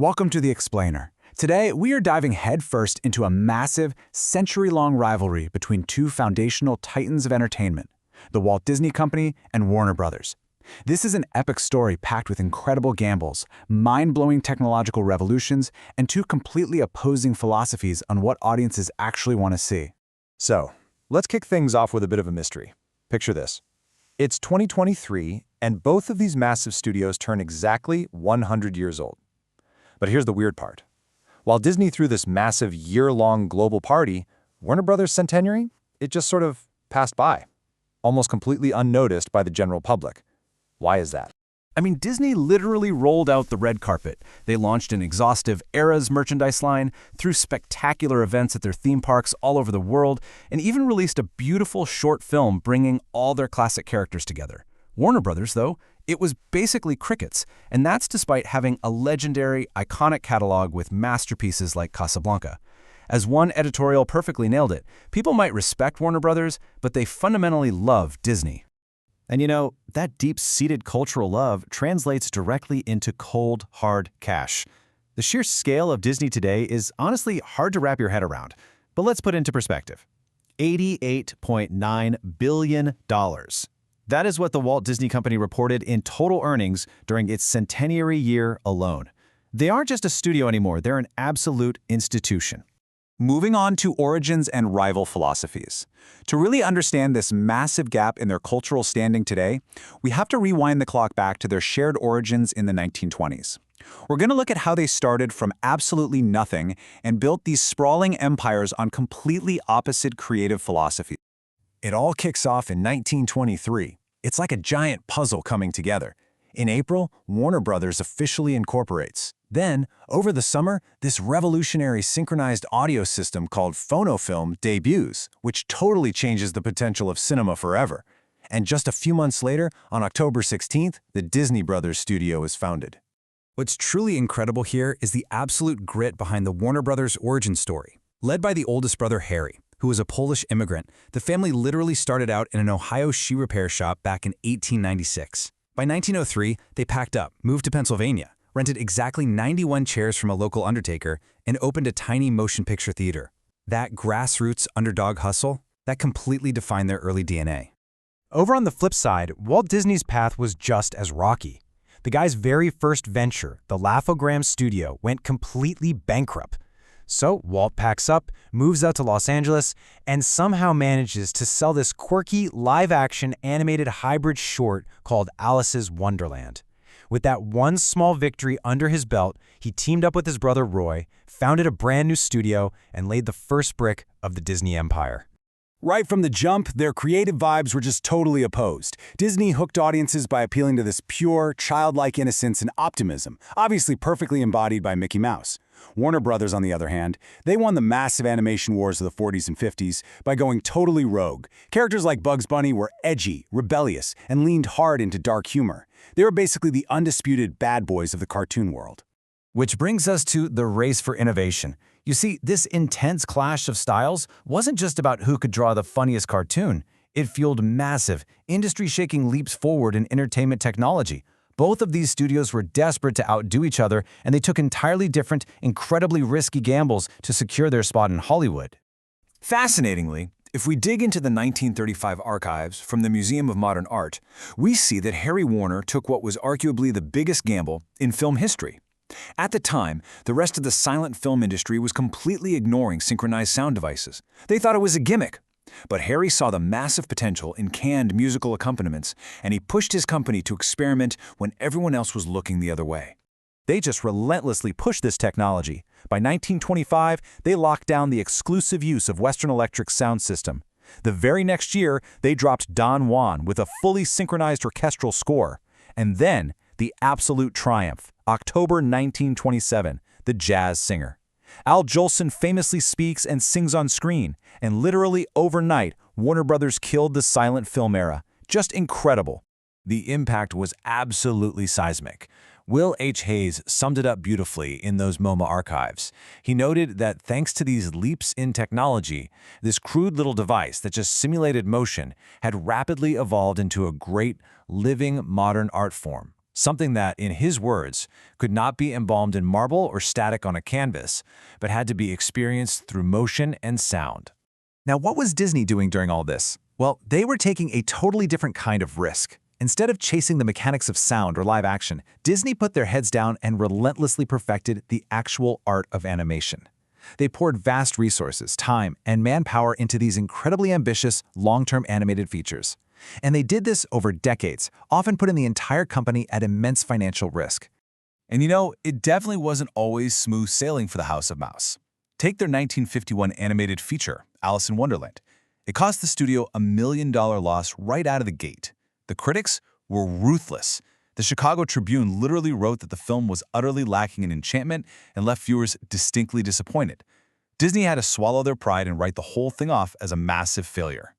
Welcome to The Explainer. Today, we are diving headfirst into a massive, century-long rivalry between two foundational titans of entertainment, the Walt Disney Company and Warner Brothers. This is an epic story packed with incredible gambles, mind-blowing technological revolutions, and two completely opposing philosophies on what audiences actually want to see. So, let's kick things off with a bit of a mystery. Picture this. It's 2023, and both of these massive studios turn exactly 100 years old. But here's the weird part. While Disney threw this massive year-long global party, Warner Brothers' centenary, it just sort of passed by, almost completely unnoticed by the general public. Why is that? I mean, Disney literally rolled out the red carpet. They launched an exhaustive Eras merchandise line, threw spectacular events at their theme parks all over the world, and even released a beautiful short film bringing all their classic characters together. Warner Brothers, though, it was basically crickets, and that's despite having a legendary, iconic catalog with masterpieces like Casablanca. As one editorial perfectly nailed it, people might respect Warner Brothers, but they fundamentally love Disney. And you know, that deep-seated cultural love translates directly into cold, hard cash. The sheer scale of Disney today is honestly hard to wrap your head around. But let's put it into perspective. $88.9 billion. That is what the Walt Disney Company reported in total earnings during its centenary year alone. They aren't just a studio anymore, they're an absolute institution. Moving on to origins and rival philosophies. To really understand this massive gap in their cultural standing today, we have to rewind the clock back to their shared origins in the 1920s. We're going to look at how they started from absolutely nothing and built these sprawling empires on completely opposite creative philosophies. It all kicks off in 1923. It's like a giant puzzle coming together. In April, Warner Brothers officially incorporates. Then, over the summer, this revolutionary synchronized audio system called phonofilm debuts, which totally changes the potential of cinema forever. And just a few months later, on October 16th, the Disney Brothers studio is founded. What's truly incredible here is the absolute grit behind the Warner Brothers origin story. Led by the oldest brother, Harry, who was a Polish immigrant, the family literally started out in an Ohio shoe repair shop back in 1896. By 1903, they packed up, moved to Pennsylvania, rented exactly 91 chairs from a local undertaker, and opened a tiny motion picture theater. That grassroots underdog hustle, that completely defined their early DNA. Over on the flip side, Walt Disney's path was just as rocky. The guy's very first venture, the Laugh-O-Gram Studio, went completely bankrupt. So Walt packs up, moves out to Los Angeles, and somehow manages to sell this quirky, live-action animated hybrid short called Alice's Wonderland. With that one small victory under his belt, he teamed up with his brother Roy, founded a brand new studio, and laid the first brick of the Disney empire. Right from the jump, their creative vibes were just totally opposed. Disney hooked audiences by appealing to this pure, childlike innocence and optimism, obviously perfectly embodied by Mickey Mouse. Warner Brothers, on the other hand, they won the massive animation wars of the 40s and 50s by going totally rogue. Characters like Bugs Bunny were edgy, rebellious, and leaned hard into dark humor. They were basically the undisputed bad boys of the cartoon world. Which brings us to the race for innovation. You see, this intense clash of styles wasn't just about who could draw the funniest cartoon. It fueled massive, industry-shaking leaps forward in entertainment technology. Both of these studios were desperate to outdo each other, and they took entirely different, incredibly risky gambles to secure their spot in Hollywood. Fascinatingly, if we dig into the 1935 archives from the Museum of Modern Art, we see that Harry Warner took what was arguably the biggest gamble in film history. At the time, the rest of the silent film industry was completely ignoring synchronized sound devices. They thought it was a gimmick. But Harry saw the massive potential in canned musical accompaniments, and he pushed his company to experiment when everyone else was looking the other way. They just relentlessly pushed this technology. By 1925, they locked down the exclusive use of Western Electric's sound system. The very next year, they dropped Don Juan with a fully synchronized orchestral score. And then, the absolute triumph, October 1927, The Jazz Singer. Al Jolson famously speaks and sings on screen, and literally overnight, Warner Brothers killed the silent film era. Just incredible. The impact was absolutely seismic. Will H. Hayes summed it up beautifully in those MoMA archives. He noted that thanks to these leaps in technology, this crude little device that just simulated motion had rapidly evolved into a great, living modern art form. something that, in his words, could not be embalmed in marble or static on a canvas, but had to be experienced through motion and sound. Now, what was Disney doing during all this? Well, they were taking a totally different kind of risk. Instead of chasing the mechanics of sound or live action, Disney put their heads down and relentlessly perfected the actual art of animation. They poured vast resources, time, and manpower into these incredibly ambitious, long-term animated features. And they did this over decades, often putting the entire company at immense financial risk. And it definitely wasn't always smooth sailing for the House of Mouse. Take their 1951 animated feature, Alice in Wonderland. It cost the studio $1 million loss right out of the gate. The critics were ruthless. The Chicago Tribune literally wrote that the film was utterly lacking in enchantment and left viewers distinctly disappointed. Disney had to swallow their pride and write the whole thing off as a massive failure.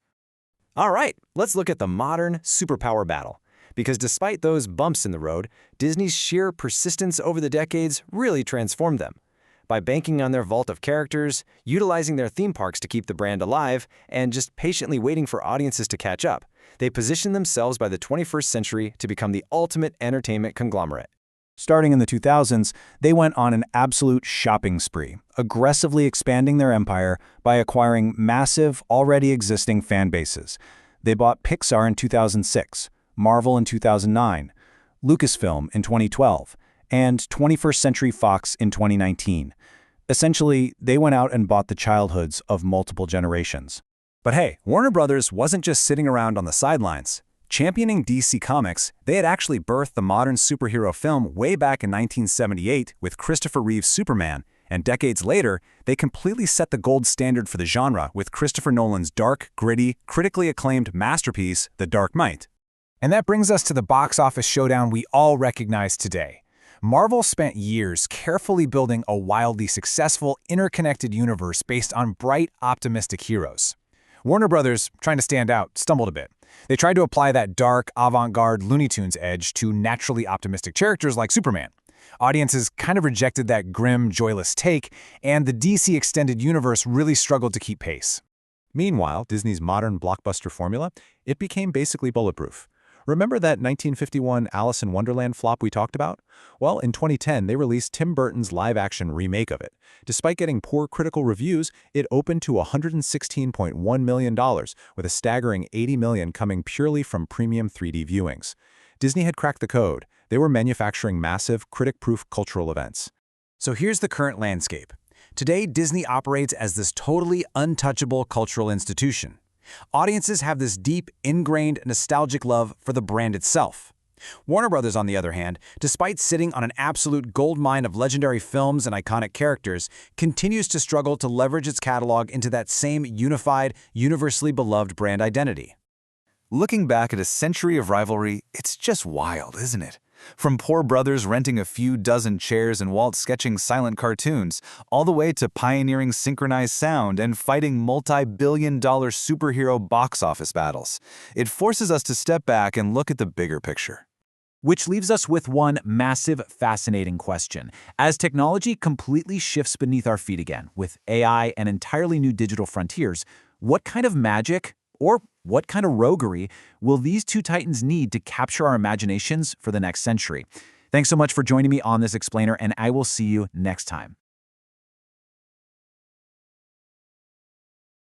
All right, let's look at the modern superpower battle. Because despite those bumps in the road, Disney's sheer persistence over the decades really transformed them. By banking on their vault of characters, utilizing their theme parks to keep the brand alive, and just patiently waiting for audiences to catch up, they positioned themselves by the 21st century to become the ultimate entertainment conglomerate. Starting in the 2000s, they went on an absolute shopping spree, aggressively expanding their empire by acquiring massive, already existing fan bases. They bought Pixar in 2006, Marvel in 2009, Lucasfilm in 2012, and 21st Century Fox in 2019. Essentially, they went out and bought the childhoods of multiple generations. But hey, Warner Brothers wasn't just sitting around on the sidelines. Championing DC Comics, they had actually birthed the modern superhero film way back in 1978 with Christopher Reeve's Superman, and decades later, they completely set the gold standard for the genre with Christopher Nolan's dark, gritty, critically acclaimed masterpiece, The Dark Knight. And that brings us to the box office showdown we all recognize today. Marvel spent years carefully building a wildly successful, interconnected universe based on bright, optimistic heroes. Warner Brothers, trying to stand out, stumbled a bit. They tried to apply that dark, avant-garde Looney Tunes edge to naturally optimistic characters like Superman. Audiences kind of rejected that grim, joyless take, and the DC Extended Universe really struggled to keep pace. Meanwhile, Disney's modern blockbuster formula, it became basically bulletproof. Remember that 1951 Alice in Wonderland flop we talked about? Well, in 2010, they released Tim Burton's live-action remake of it. Despite getting poor critical reviews, it opened to $116.1 million, with a staggering $80 million coming purely from premium 3D viewings. Disney had cracked the code. They were manufacturing massive, critic-proof cultural events. So here's the current landscape. Today, Disney operates as this totally untouchable cultural institution. Audiences have this deep, ingrained, nostalgic love for the brand itself. Warner Brothers, on the other hand, despite sitting on an absolute goldmine of legendary films and iconic characters, continues to struggle to leverage its catalog into that same unified, universally beloved brand identity. Looking back at a century of rivalry, it's just wild, isn't it? From poor brothers renting a few dozen chairs and Walt sketching silent cartoons, all the way to pioneering synchronized sound and fighting multi-billion-dollar superhero box office battles. It forces us to step back and look at the bigger picture. Which leaves us with one massive, fascinating question. As technology completely shifts beneath our feet again, with AI and entirely new digital frontiers, what kind of magic, or what kind of roguery, will these two titans need to capture our imaginations for the next century? Thanks so much for joining me on this explainer, and I will see you next time.